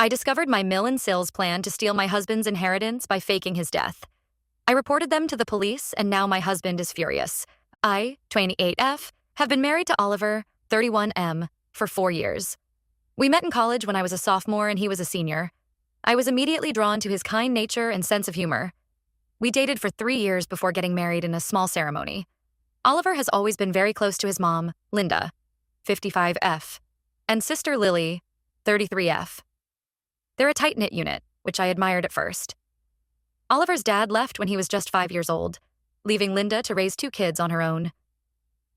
I discovered my Mill and Sills plan to steal my husband's inheritance by faking his death. I reported them to the police, and now my husband is furious. I, 28F, have been married to Oliver, 31M, for 4 years. We met in college when I was a sophomore and he was a senior. I was immediately drawn to his kind nature and sense of humor. We dated for 3 years before getting married in a small ceremony. Oliver has always been very close to his mom, Linda, 55F, and sister Lily, 33F. They're a tight-knit unit, which I admired at first. Oliver's dad left when he was just 5 years old, leaving Linda to raise 2 kids on her own.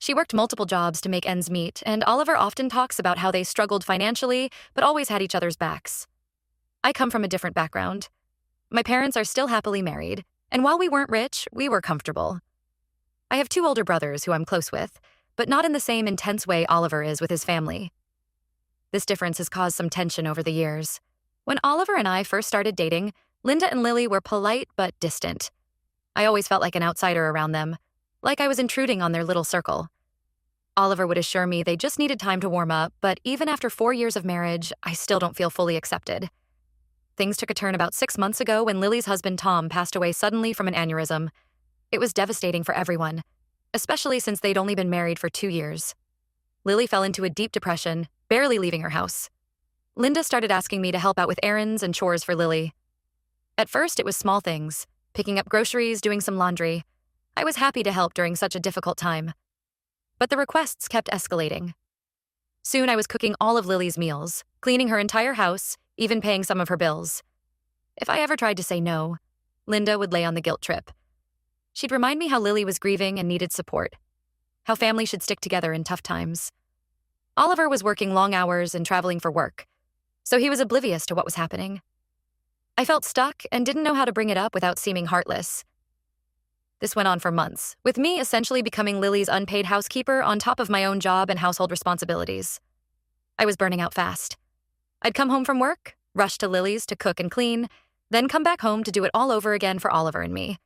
She worked multiple jobs to make ends meet, and Oliver often talks about how they struggled financially but always had each other's backs. I come from a different background. My parents are still happily married, and while we weren't rich, we were comfortable. I have 2 older brothers who I'm close with, but not in the same intense way Oliver is with his family. This difference has caused some tension over the years. When Oliver and I first started dating, Linda and Lily were polite but distant. I always felt like an outsider around them, like I was intruding on their little circle. Oliver would assure me they just needed time to warm up, but even after 4 years of marriage, I still don't feel fully accepted. Things took a turn about 6 months ago when Lily's husband Tom passed away suddenly from an aneurysm. It was devastating for everyone, especially since they'd only been married for 2 years. Lily fell into a deep depression, barely leaving her house. Linda started asking me to help out with errands and chores for Lily. At first, it was small things, picking up groceries, doing some laundry. I was happy to help during such a difficult time. But the requests kept escalating. Soon I was cooking all of Lily's meals, cleaning her entire house, even paying some of her bills. If I ever tried to say no, Linda would lay on the guilt trip. She'd remind me how Lily was grieving and needed support, how family should stick together in tough times. Oliver was working long hours and traveling for work, so he was oblivious to what was happening. I felt stuck and didn't know how to bring it up without seeming heartless. This went on for months, with me essentially becoming Lily's unpaid housekeeper on top of my own job and household responsibilities. I was burning out fast. I'd come home from work, rush to Lily's to cook and clean, then come back home to do it all over again for Oliver and me.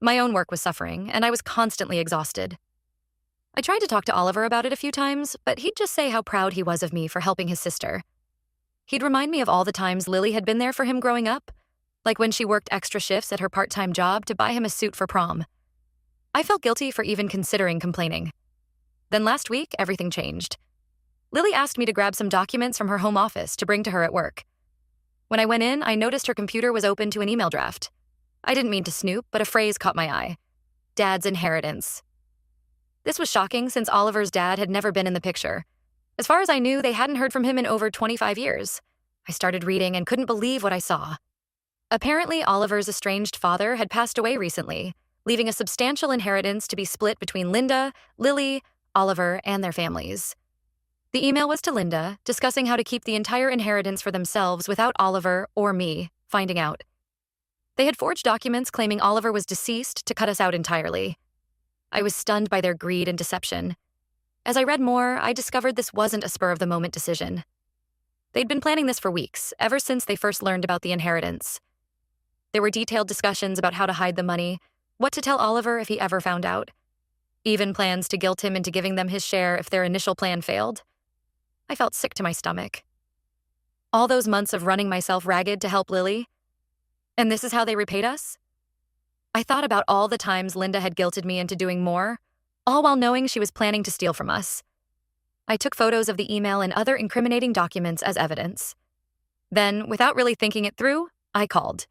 My own work was suffering, and I was constantly exhausted. I tried to talk to Oliver about it a few times, but he'd just say how proud he was of me for helping his sister. He'd remind me of all the times Lily had been there for him growing up, like when she worked extra shifts at her part-time job to buy him a suit for prom. I felt guilty for even considering complaining. Then last week, everything changed. Lily asked me to grab some documents from her home office to bring to her at work. When I went in, I noticed her computer was open to an email draft. I didn't mean to snoop, but a phrase caught my eye. Dad's inheritance. This was shocking since Oliver's dad had never been in the picture. As far as I knew, they hadn't heard from him in over 25 years. I started reading and couldn't believe what I saw. Apparently, Oliver's estranged father had passed away recently, leaving a substantial inheritance to be split between Linda, Lily, Oliver, and their families. The email was to Linda, discussing how to keep the entire inheritance for themselves without Oliver or me finding out. They had forged documents claiming Oliver was deceased to cut us out entirely. I was stunned by their greed and deception. As I read more, I discovered this wasn't a spur-of-the-moment decision. They'd been planning this for weeks, ever since they first learned about the inheritance. There were detailed discussions about how to hide the money, what to tell Oliver if he ever found out, even plans to guilt him into giving them his share if their initial plan failed. I felt sick to my stomach. All those months of running myself ragged to help Lily, and this is how they repaid us? I thought about all the times Linda had guilted me into doing more, all while knowing she was planning to steal from us. I took photos of the email and other incriminating documents as evidence. Then, without really thinking it through, I called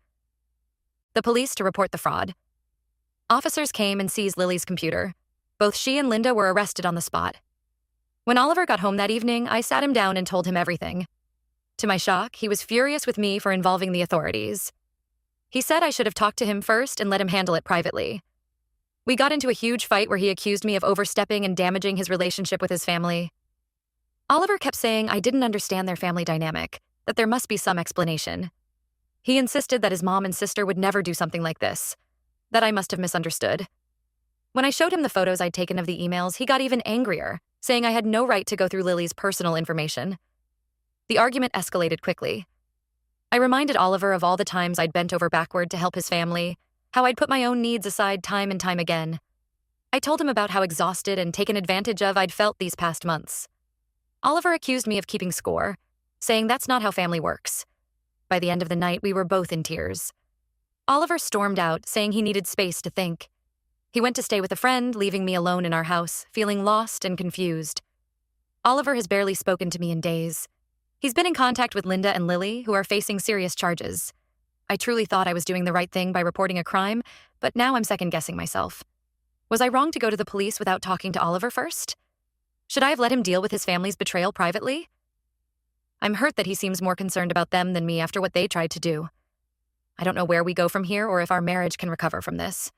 the police to report the fraud. Officers came and seized Lily's computer. Both she and Linda were arrested on the spot. When Oliver got home that evening, I sat him down and told him everything. To my shock, he was furious with me for involving the authorities. He said I should have talked to him first and let him handle it privately. We got into a huge fight where he accused me of overstepping and damaging his relationship with his family. Oliver kept saying I didn't understand their family dynamic, that there must be some explanation. He insisted that his mom and sister would never do something like this, that I must have misunderstood. When I showed him the photos I'd taken of the emails, he got even angrier, saying I had no right to go through Lily's personal information. The argument escalated quickly. I reminded Oliver of all the times I'd bent over backward to help his family, how I'd put my own needs aside time and time again. I told him about how exhausted and taken advantage of I'd felt these past months. Oliver accused me of keeping score, saying that's not how family works. By the end of the night, we were both in tears. Oliver stormed out, saying he needed space to think. He went to stay with a friend, leaving me alone in our house, feeling lost and confused. Oliver has barely spoken to me in days. He's been in contact with Linda and Lily, who are facing serious charges. I truly thought I was doing the right thing by reporting a crime, but now I'm second-guessing myself. Was I wrong to go to the police without talking to Oliver first? Should I have let him deal with his family's betrayal privately? I'm hurt that he seems more concerned about them than me after what they tried to do. I don't know where we go from here or if our marriage can recover from this.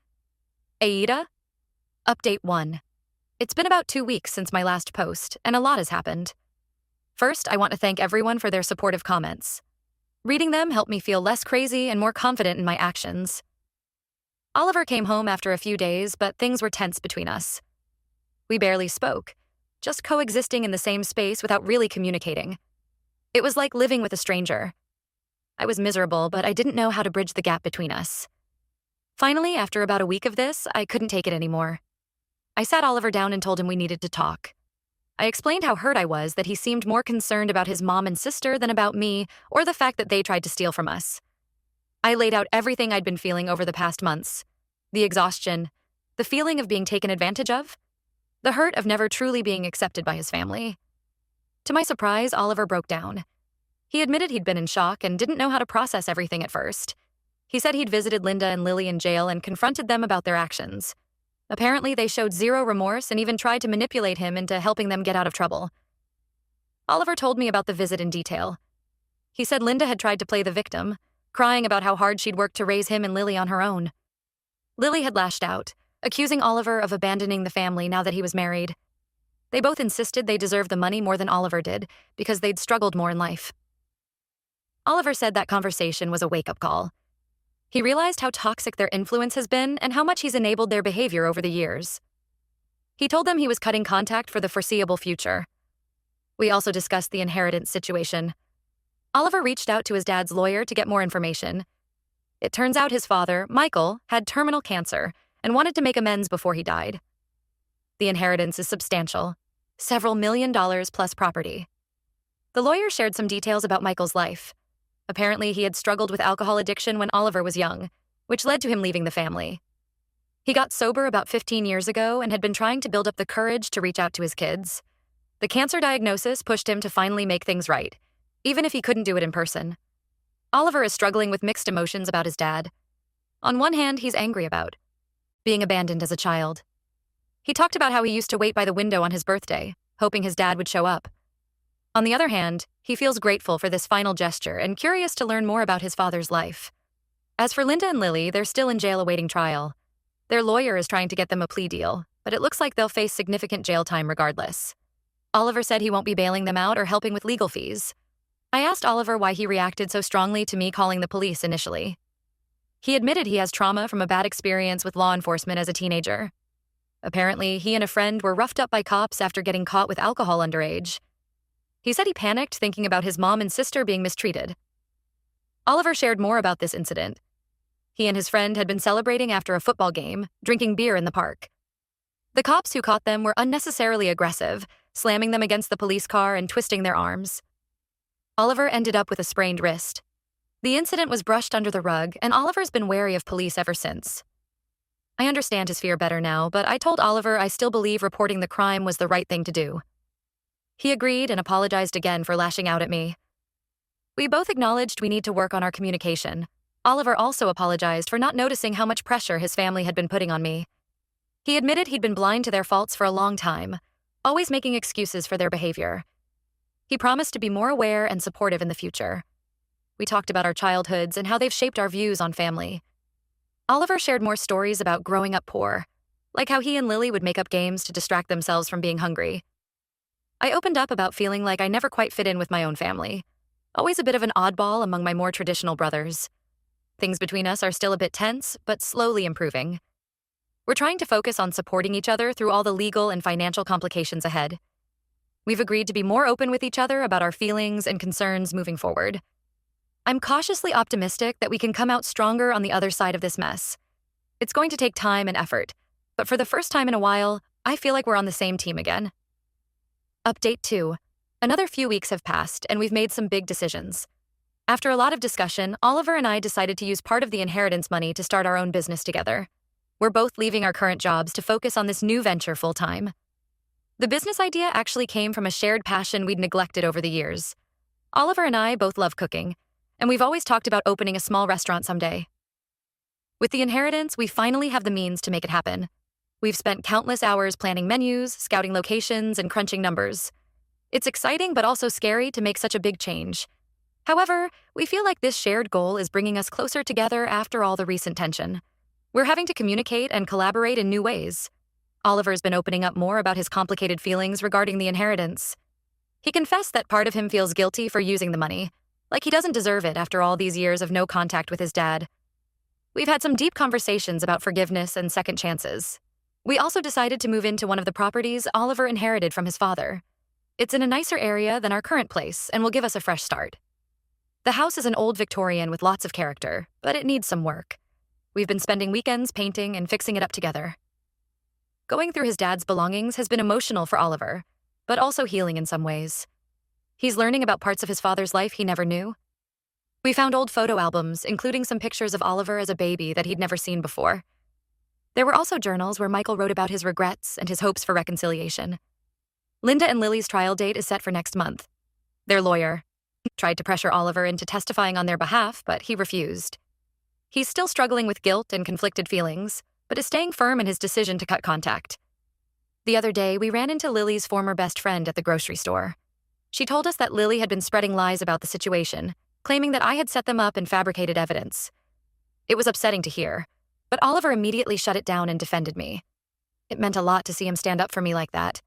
Aita? Update 1. It's been about 2 weeks since my last post, and a lot has happened. First, I want to thank everyone for their supportive comments. Reading them helped me feel less crazy and more confident in my actions. Oliver came home after a few days, but things were tense between us. We barely spoke, just coexisting in the same space without really communicating. It was like living with a stranger. I was miserable, but I didn't know how to bridge the gap between us. Finally, after about a week of this, I couldn't take it anymore. I sat Oliver down and told him we needed to talk. I explained how hurt I was that he seemed more concerned about his mom and sister than about me or the fact that they tried to steal from us. I laid out everything I'd been feeling over the past months. The exhaustion, the feeling of being taken advantage of, the hurt of never truly being accepted by his family. To my surprise, Oliver broke down. He admitted he'd been in shock and didn't know how to process everything at first. He said he'd visited Linda and Lily in jail and confronted them about their actions. Apparently, they showed zero remorse and even tried to manipulate him into helping them get out of trouble. Oliver told me about the visit in detail. He said Linda had tried to play the victim, crying about how hard she'd worked to raise him and Lily on her own. Lily had lashed out, accusing Oliver of abandoning the family now that he was married. They both insisted they deserved the money more than Oliver did because they'd struggled more in life. Oliver said that conversation was a wake-up call. He realized how toxic their influence has been and how much he's enabled their behavior over the years. He told them he was cutting contact for the foreseeable future. We also discussed the inheritance situation. Oliver reached out to his dad's lawyer to get more information. It turns out his father, Michael, had terminal cancer and wanted to make amends before he died. The inheritance is substantial, several $1 million plus property. The lawyer shared some details about Michael's life. Apparently, he had struggled with alcohol addiction when Oliver was young, which led to him leaving the family. He got sober about 15 years ago and had been trying to build up the courage to reach out to his kids. The cancer diagnosis pushed him to finally make things right, even if he couldn't do it in person. Oliver is struggling with mixed emotions about his dad. On one hand, he's angry about being abandoned as a child. He talked about how he used to wait by the window on his birthday, hoping his dad would show up. On the other hand, he feels grateful for this final gesture and curious to learn more about his father's life. As for Linda and Lily, they're still in jail awaiting trial. Their lawyer is trying to get them a plea deal, but it looks like they'll face significant jail time regardless. Oliver said he won't be bailing them out or helping with legal fees. I asked Oliver why he reacted so strongly to me calling the police initially. He admitted he has trauma from a bad experience with law enforcement as a teenager. Apparently, he and a friend were roughed up by cops after getting caught with alcohol underage. He said he panicked thinking about his mom and sister being mistreated. Oliver shared more about this incident. He and his friend had been celebrating after a football game, drinking beer in the park. The cops who caught them were unnecessarily aggressive, slamming them against the police car and twisting their arms. Oliver ended up with a sprained wrist. The incident was brushed under the rug, and Oliver's been wary of police ever since. I understand his fear better now, but I told Oliver I still believe reporting the crime was the right thing to do. He agreed and apologized again for lashing out at me. We both acknowledged we need to work on our communication. Oliver also apologized for not noticing how much pressure his family had been putting on me. He admitted he'd been blind to their faults for a long time, always making excuses for their behavior. He promised to be more aware and supportive in the future. We talked about our childhoods and how they've shaped our views on family. Oliver shared more stories about growing up poor, like how he and Lily would make up games to distract themselves from being hungry. I opened up about feeling like I never quite fit in with my own family, always a bit of an oddball among my more traditional brothers. Things between us are still a bit tense, but slowly improving. We're trying to focus on supporting each other through all the legal and financial complications ahead. We've agreed to be more open with each other about our feelings and concerns moving forward. I'm cautiously optimistic that we can come out stronger on the other side of this mess. It's going to take time and effort, but for the first time in a while, I feel like we're on the same team again. Update 2. Another few weeks have passed, and we've made some big decisions. After a lot of discussion, Oliver and I decided to use part of the inheritance money to start our own business together. We're both leaving our current jobs to focus on this new venture full-time. The business idea actually came from a shared passion we'd neglected over the years. Oliver and I both love cooking, and we've always talked about opening a small restaurant someday. With the inheritance, we finally have the means to make it happen. We've spent countless hours planning menus, scouting locations, and crunching numbers. It's exciting but also scary to make such a big change. However, we feel like this shared goal is bringing us closer together after all the recent tension. We're having to communicate and collaborate in new ways. Oliver's been opening up more about his complicated feelings regarding the inheritance. He confessed that part of him feels guilty for using the money, like he doesn't deserve it after all these years of no contact with his dad. We've had some deep conversations about forgiveness and second chances. We also decided to move into one of the properties Oliver inherited from his father. It's in a nicer area than our current place and will give us a fresh start. The house is an old Victorian with lots of character, but it needs some work. We've been spending weekends painting and fixing it up together. Going through his dad's belongings has been emotional for Oliver, but also healing in some ways. He's learning about parts of his father's life he never knew. We found old photo albums, including some pictures of Oliver as a baby that he'd never seen before. There were also journals where Michael wrote about his regrets and his hopes for reconciliation. Linda and Lily's trial date is set for next month. Their lawyer tried to pressure Oliver into testifying on their behalf, but he refused. He's still struggling with guilt and conflicted feelings, but is staying firm in his decision to cut contact. The other day, we ran into Lily's former best friend at the grocery store. She told us that Lily had been spreading lies about the situation, claiming that I had set them up and fabricated evidence. It was upsetting to hear, but Oliver immediately shut it down and defended me. It meant a lot to see him stand up for me like that.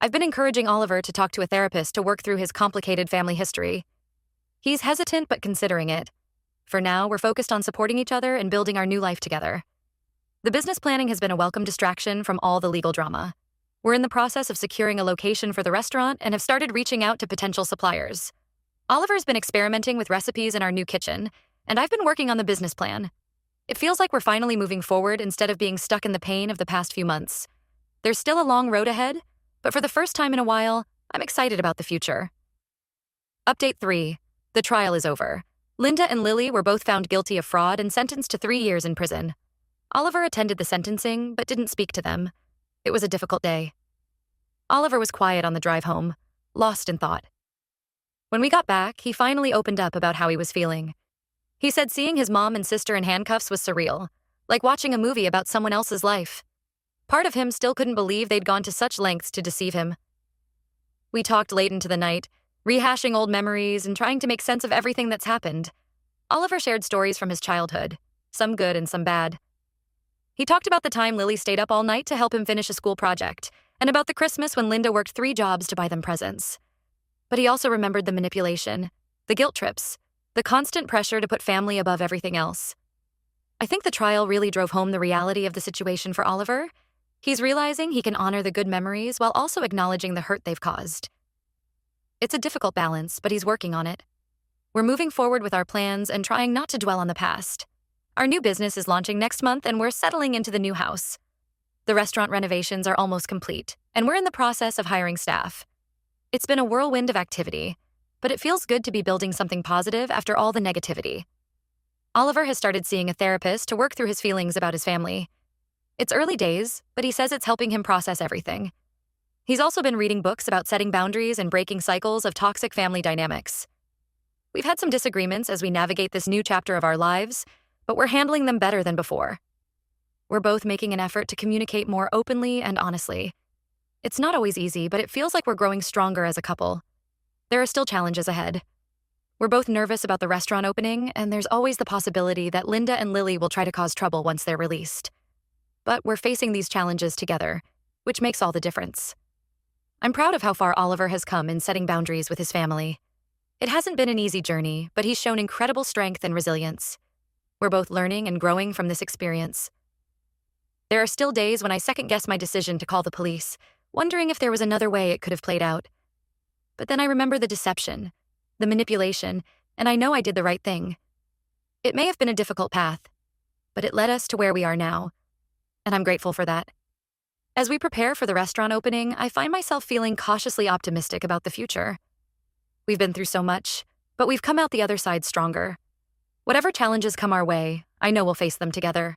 I've been encouraging Oliver to talk to a therapist to work through his complicated family history. He's hesitant but considering it. For now, we're focused on supporting each other and building our new life together. The business planning has been a welcome distraction from all the legal drama. We're in the process of securing a location for the restaurant and have started reaching out to potential suppliers. Oliver's been experimenting with recipes in our new kitchen, and I've been working on the business plan. It feels like we're finally moving forward instead of being stuck in the pain of the past few months. There's still a long road ahead, but for the first time in a while, I'm excited about the future. Update 3. The trial is over. Linda and Lily were both found guilty of fraud and sentenced to 3 years in prison. Oliver attended the sentencing, but didn't speak to them. It was a difficult day. Oliver was quiet on the drive home, lost in thought. When we got back, he finally opened up about how he was feeling. He said seeing his mom and sister in handcuffs was surreal, like watching a movie about someone else's life. Part of him still couldn't believe they'd gone to such lengths to deceive him. We talked late into the night, rehashing old memories and trying to make sense of everything that's happened. Oliver shared stories from his childhood, some good and some bad. He talked about the time Lily stayed up all night to help him finish a school project, and about the Christmas when Linda worked 3 jobs to buy them presents. But he also remembered the manipulation, the guilt trips, the constant pressure to put family above everything else. I think the trial really drove home the reality of the situation for Oliver. He's realizing he can honor the good memories while also acknowledging the hurt they've caused. It's a difficult balance, but he's working on it. We're moving forward with our plans and trying not to dwell on the past. Our new business is launching next month and we're settling into the new house. The restaurant renovations are almost complete, and we're in the process of hiring staff. It's been a whirlwind of activity, but it feels good to be building something positive after all the negativity. Oliver has started seeing a therapist to work through his feelings about his family. It's early days, but he says it's helping him process everything. He's also been reading books about setting boundaries and breaking cycles of toxic family dynamics. We've had some disagreements as we navigate this new chapter of our lives, but we're handling them better than before. We're both making an effort to communicate more openly and honestly. It's not always easy, but it feels like we're growing stronger as a couple. There are still challenges ahead. We're both nervous about the restaurant opening, and there's always the possibility that Linda and Lily will try to cause trouble once they're released. But we're facing these challenges together, which makes all the difference. I'm proud of how far Oliver has come in setting boundaries with his family. It hasn't been an easy journey, but he's shown incredible strength and resilience. We're both learning and growing from this experience. There are still days when I second-guess my decision to call the police, wondering if there was another way it could have played out. But then I remember the deception, the manipulation, and I know I did the right thing. It may have been a difficult path, but it led us to where we are now, and I'm grateful for that. As we prepare for the restaurant opening, I find myself feeling cautiously optimistic about the future. We've been through so much, but we've come out the other side stronger. Whatever challenges come our way, I know we'll face them together.